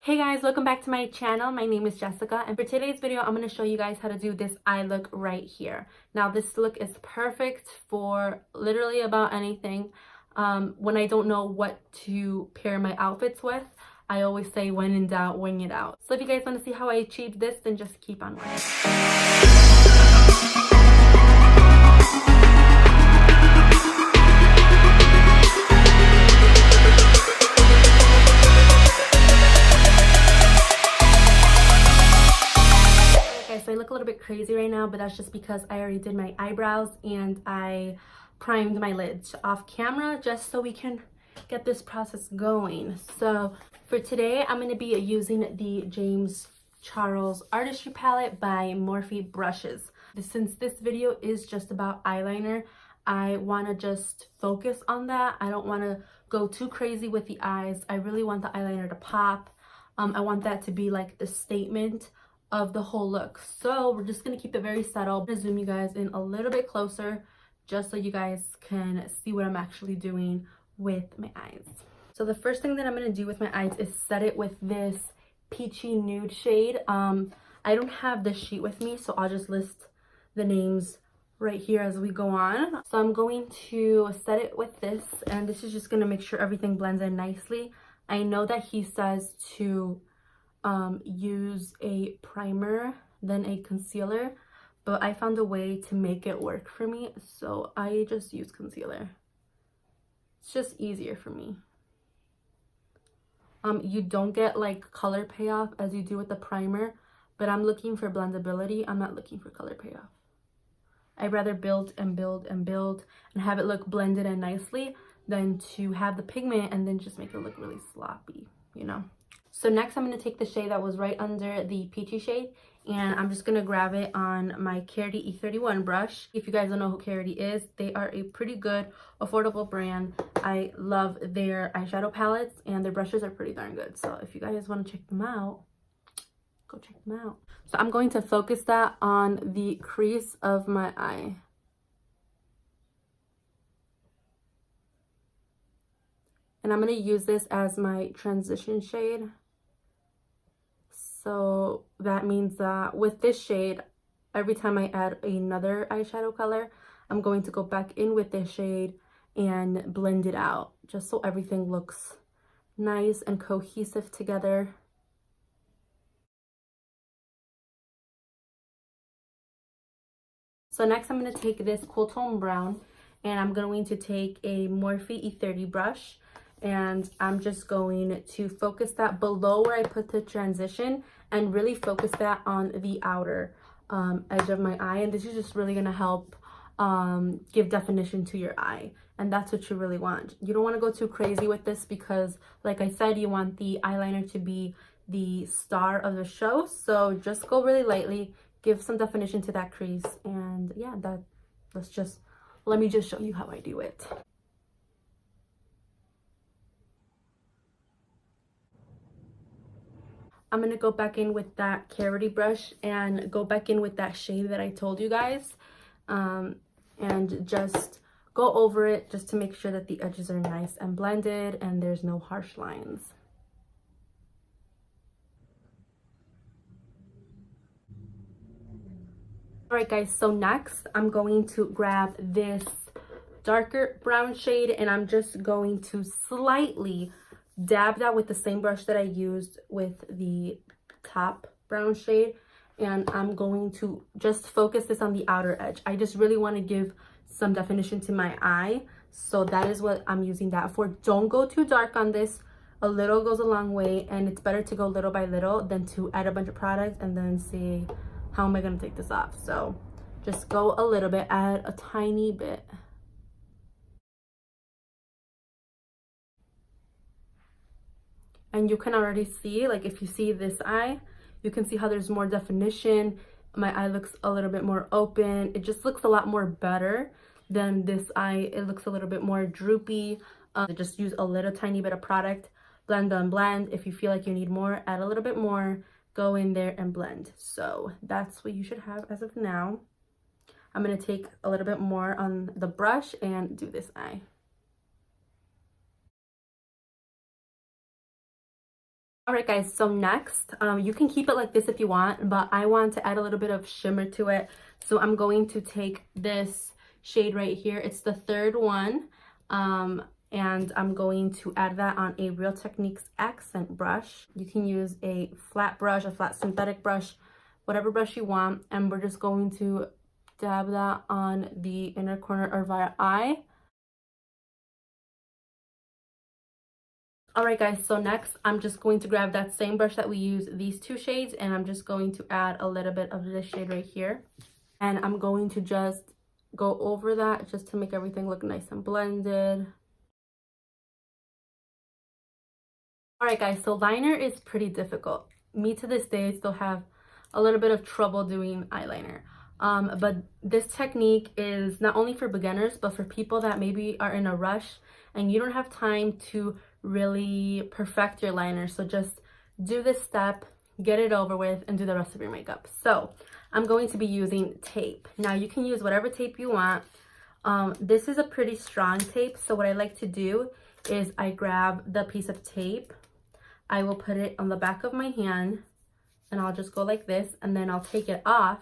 Hey guys, welcome back to my channel. My name is Jessica, and for today's video I'm going to show you guys how to do this eye look right here. Now this look is perfect for literally about anything. When I don't know what to pair my outfits with, I always say when in doubt, wing it out. So if you guys want to see how I achieved this, then just keep on watching. So I look a little bit crazy right now, but that's just because I already did my eyebrows and I primed my lids off camera just so we can get this process going. So for today, I'm going to be using the James Charles Artistry Palette by Morphe Brushes. Since this video is just about eyeliner, I want to just focus on that. I don't want to go too crazy with the eyes. I really want the eyeliner to pop. I want that to be like the statement of the whole look. So we're just gonna keep it very subtle. I'm gonna zoom you guys in a little bit closer just so you guys can see what I'm actually doing with my eyes. So the first thing that I'm gonna do with my eyes is set it with this peachy nude shade. I don't have the sheet with me, so I'll just list the names right here as we go on. So I'm going to set it with this, and this is just gonna make sure everything blends in nicely. I know that he says to use a primer then a concealer, but I found a way to make it work for me, so I just use concealer. It's just easier for me. You don't get like color payoff as you do with the primer, but I'm looking for blendability. I'm not looking for color payoff. I'd rather build and build and build and have it look blended and nicely than to have the pigment and then just make it look really sloppy, you know. So next I'm going to take the shade that was right under the peachy shade, and I'm just going to grab it on my Carity E31 brush. If you guys don't know who Carity is, they are a pretty good, affordable brand. I love their eyeshadow palettes, and their brushes are pretty darn good. So if you guys want to check them out, go check them out. So I'm going to focus that on the crease of my eye. And I'm going to use this as my transition shade. So that means that with this shade, every time I add another eyeshadow color, I'm going to go back in with this shade and blend it out, just so everything looks nice and cohesive together. So next I'm going to take this cool tone brown, and I'm going to take a Morphe E30 brush, and I'm just going to focus that below where I put the transition and really focus that on the outer edge of my eye. And this is just really going to help give definition to your eye, and that's what you really want. You don't want to go too crazy with this because, like I said, you want the eyeliner to be the star of the show. So just go really lightly, give some definition to that crease, and yeah, let me just show you how I do it. I'm going to go back in with that Carity brush and go back in with that shade that I told you guys, and just go over it just to make sure that the edges are nice and blended and there's no harsh lines. Alright guys, so next I'm going to grab this darker brown shade, and I'm just going to slightly dab that with the same brush that I used with the top brown shade, and I'm going to just focus this on the outer edge. I just really want to give some definition to my eye, so that is what I'm using that for. Don't go too dark on this. A little goes a long way, and it's better to go little by little than to add a bunch of products and then see how am I going to take this off. So just go a little bit, add a tiny bit. And you can already see, like if you see this eye, you can see how there's more definition. My eye looks a little bit more open. It just looks a lot more better than this eye. It looks a little bit more droopy. Just use a little tiny bit of product, blend and blend. If you feel like you need more, add a little bit more, go in there and blend. So that's what you should have as of now. I'm going to take a little bit more on the brush and do this eye. Alright guys, so next, you can keep it like this if you want, but I want to add a little bit of shimmer to it. So I'm going to take this shade right here. It's the third one. And I'm going to add that on a Real Techniques accent brush. You can use a flat brush, a flat synthetic brush, whatever brush you want. And we're just going to dab that on the inner corner of our eye. Alright guys, so next I'm just going to grab that same brush that we use, these two shades, and I'm just going to add a little bit of this shade right here. And I'm going to just go over that just to make everything look nice and blended. Alright guys, so liner is pretty difficult. Me to this day, I still have a little bit of trouble doing eyeliner. But this technique is not only for beginners, but for people that maybe are in a rush and you don't have time to really perfect your liner. So just do this step, get it over with, and do the rest of your makeup. So I'm going to be using tape. Now you can use whatever tape you want. This is a pretty strong tape. So what I like to do is I grab the piece of tape, I will put it on the back of my hand, and I'll just go like this, and then I'll take it off,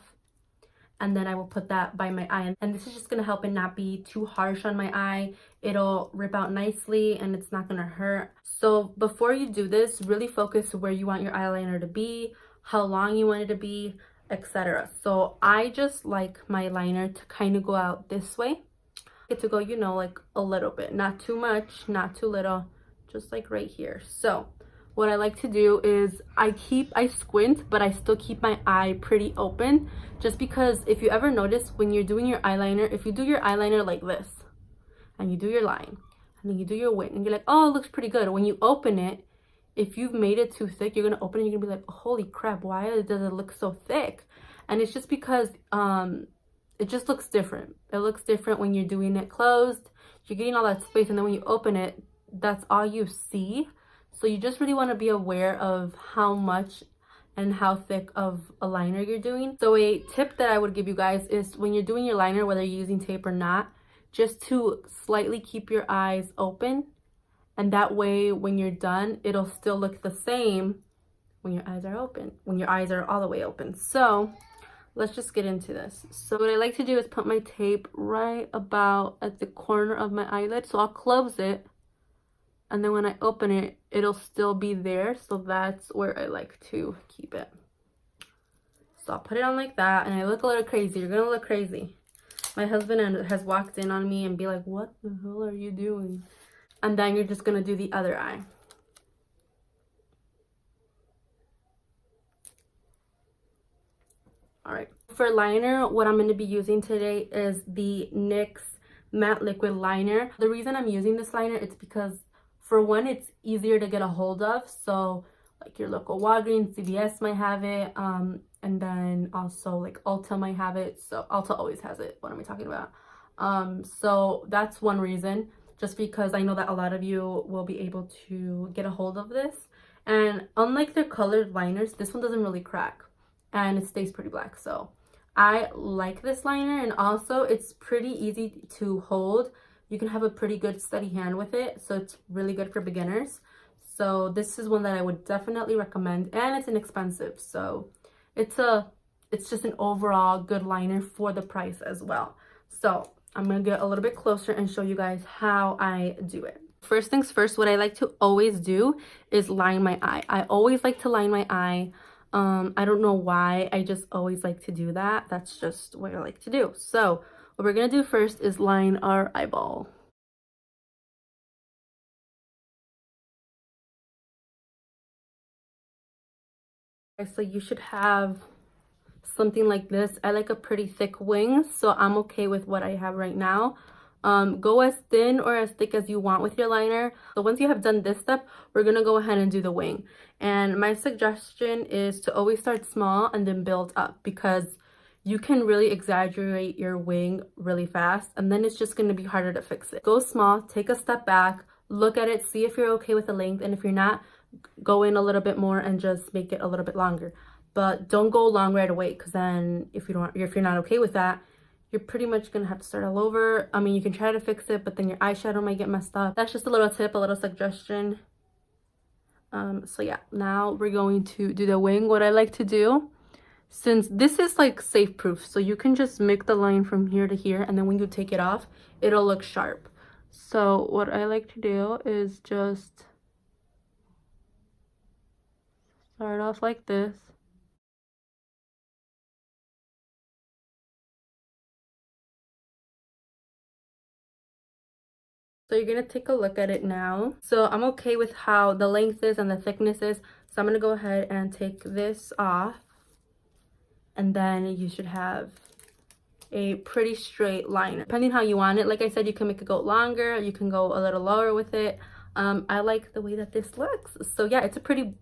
and then I will put that by my eye. And this is just gonna help it not be too harsh on my eye. It'll rip out nicely and it's not gonna hurt. So before you do this, really focus where you want your eyeliner to be, how long you want it to be, etc. So I just like my liner to kind of go out this way. Get to go, you know, like a little bit, not too much, not too little, just like right here. So what I like to do is I squint, but I still keep my eye pretty open, just because if you ever notice when you're doing your eyeliner, if you do your eyeliner like this and you do your line and then you do your wing and you're like, oh, it looks pretty good. When you open it, if you've made it too thick, you're gonna open it and you're gonna be like, holy crap, why does it look so thick? And it's just because it just looks different. It looks different when you're doing it closed. You're getting all that space, and then when you open it, that's all you see. So you just really want to be aware of how much and how thick of a liner you're doing. So a tip that I would give you guys is when you're doing your liner, whether you're using tape or not, just to slightly keep your eyes open. And that way, when you're done, it'll still look the same when your eyes are open, when your eyes are all the way open. So let's just get into this. So what I like to do is put my tape right about at the corner of my eyelid. So I'll close it. And then when I open it, it'll still be there. So that's where I like to keep it. So I'll put it on like that. And I look a little crazy. You're going to look crazy. My husband has walked in on me and be like, what the hell are you doing? And then you're just going to do the other eye. All right. For liner, what I'm going to be using today is the NYX Matte Liquid Liner. The reason I'm using this liner is because, for one, it's easier to get a hold of. So like your local Walgreens, CVS might have it. And then also like Ulta might have it. So Ulta always has it. What am I talking about? So that's one reason, just because I know that a lot of you will be able to get a hold of this. And unlike their colored liners, this one doesn't really crack and it stays pretty black. So I like this liner, and also it's pretty easy to hold. You can have a pretty good steady hand with it, so it's really good for beginners. So this is one that I would definitely recommend, and it's inexpensive. So it's just an overall good liner for the price as well. So I'm gonna get a little bit closer and show you guys how I do it. First things first, what I like to always do is line my eye. I always like to line my eye. I don't know why, I just always like to do that. That's just what I like to do. So what we're gonna do first is line our eyeball. So you should have something like this. I like a pretty thick wing, so I'm okay with what I have right now. Go as thin or as thick as you want with your liner. So once you have done this step, we're gonna go ahead and do the wing. And my suggestion is to always start small and then build up, because you can really exaggerate your wing really fast, and then it's just gonna be harder to fix it. Go small, take a step back, look at it, see if you're okay with the length, and if you're not, go in a little bit more and just make it a little bit longer. But don't go long right away, because then if you're not okay with that, you're pretty much gonna have to start all over. I mean, you can try to fix it, but then your eyeshadow might get messed up. That's just a little tip, a little suggestion. So yeah, now we're going to do the wing. What I like to do, since this is like safe proof, so you can just make the line from here to here, and then when you take it off, it'll look sharp. So what I like to do is just start off like this. So you're gonna take a look at it now. So I'm okay with how the length is and the thickness is. So I'm gonna go ahead and take this off. And then you should have a pretty straight line. Depending how you want it. Like I said, you can make it go longer. You can go a little lower with it. I like the way that this looks. So yeah, it's a pretty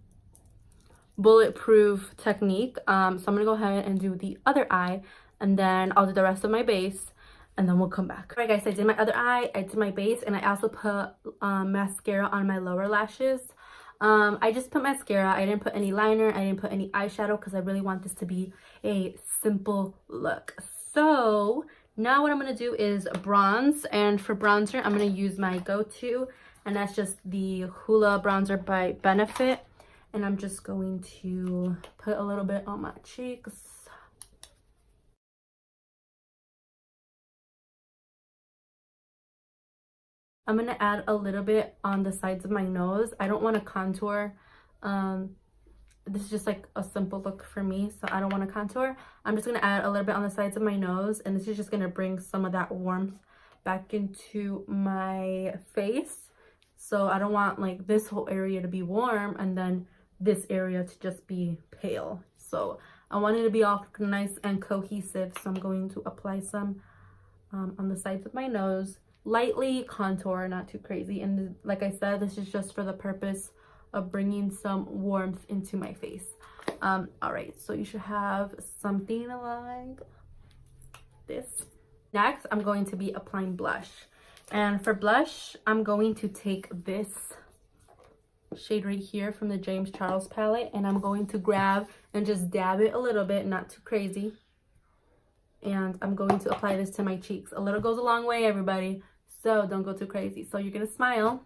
bulletproof technique. So I'm gonna go ahead and do the other eye. And then I'll do the rest of my base. And then we'll come back. All right, guys, I did my other eye, I did my base, and I also put mascara on my lower lashes. I just put mascara. I didn't put any liner. I didn't put any eyeshadow because I really want this to be a simple look. So now what I'm going to do is bronze. And for bronzer, I'm going to use my go-to. And that's just the Hoola bronzer by Benefit. And I'm just going to put a little bit on my cheeks. I'm going to add a little bit on the sides of my nose. I don't want to contour. This is just like a simple look for me, so I don't want to contour. I'm just going to add a little bit on the sides of my nose, and this is just going to bring some of that warmth back into my face. So I don't want like this whole area to be warm and then this area to just be pale. So I want it to be all nice and cohesive, so I'm going to apply some on the sides of my nose. Lightly contour, not too crazy. And like I said, this is just for the purpose of bringing some warmth into my face. All right, so you should have something like this. Next, I'm going to be applying blush. And for blush, I'm going to take this shade right here from the James Charles palette, and I'm going to grab and just dab it a little bit, not too crazy. And I'm going to apply this to my cheeks. A little goes a long way, everybody. So don't go too crazy. So you're going to smile.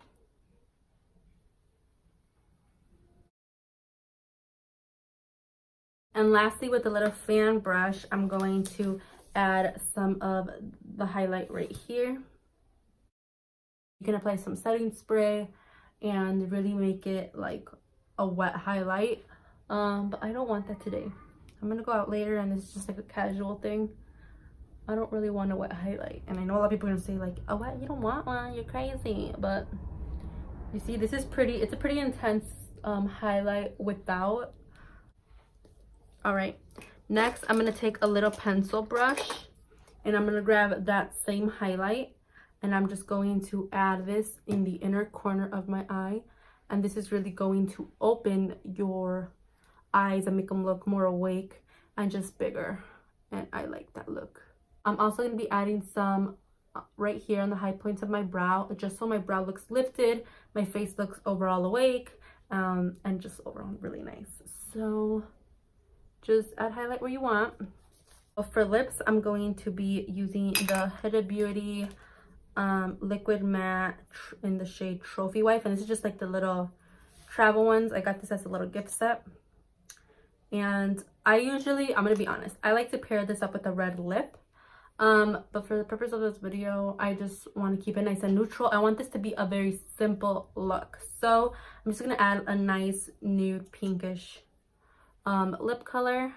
And lastly, with a little fan brush, I'm going to add some of the highlight right here. You can apply some setting spray and really make it like a wet highlight. But I don't want that today. I'm going to go out later and this is just like a casual thing. I don't really want a wet highlight. And I know a lot of people are going to say like, oh, what? You don't want one? You're crazy. But you see, this is pretty, it's a pretty intense highlight without. All right. Next, I'm going to take a little pencil brush and I'm going to grab that same highlight. And I'm just going to add this in the inner corner of my eye. And this is really going to open your eyes and make them look more awake and just bigger. And I like that look. I'm also going to be adding some right here on the high points of my brow, just so my brow looks lifted, my face looks overall awake, and just overall really nice. So just add highlight where you want. For lips, I'm going to be using the Huda Beauty liquid matte in the shade Trophy Wife, and this is just like the little travel ones. I got this as a little gift set. And I usually, I'm gonna be honest, I like to pair this up with a red lip. But for the purpose of this video, I just want to keep it nice and neutral. I want this to be a very simple look. So I'm just gonna add a nice nude pinkish lip color.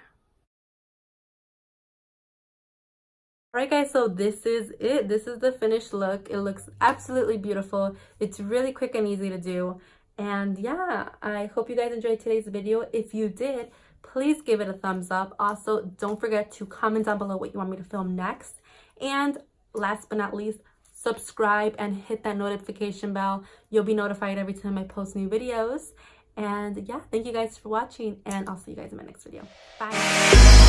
Alright guys, so this is it. This is the finished look. It looks absolutely beautiful. It's really quick and easy to do. And yeah, I hope you guys enjoyed today's video. If you did, please give it a thumbs up. Also, don't forget to comment down below what you want me to film next. And last but not least, subscribe and hit that notification bell. You'll be notified every time I post new videos. And yeah, thank you guys for watching, and I'll see you guys in my next video. Bye.